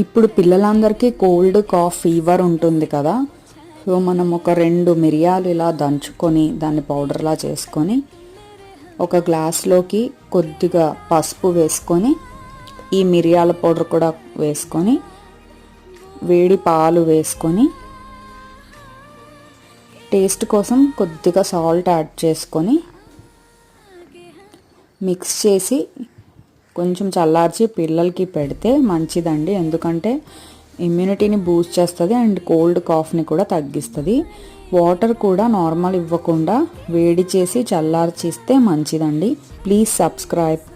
ఇప్పుడు పిల్లలందరికీ cold cough fever ఉంటుంది కదా. సో మనం ఒక 2 మిరియాలు ఇలా దంచుకొని దాన్ని పౌడర్లా చేసుకొని ఒక గ్లాస్లోకి కొద్దిగా పసుపు వేసుకొని ఈ మిరియాల పౌడర్ కూడా వేసుకొని వేడి పాలు వేసుకొని టేస్ట్ కోసం కొద్దిగా సాల్ట్ యాడ్ చేసుకొని మిక్స్ చేసి కొంచెం చల్లార్చి పిల్లలకి పెడితే మంచిదండి. ఎందుకంటే ఇమ్యూనిటీని బూస్ట్ చేస్తుంది అండ్ కోల్డ్ కాఫ్ని కూడా తగ్గిస్తుంది. వాటర్ కూడా నార్మల్ ఇవ్వకుండా వేడి చేసి చల్లార్చిస్తే మంచిదండి. Please subscribe.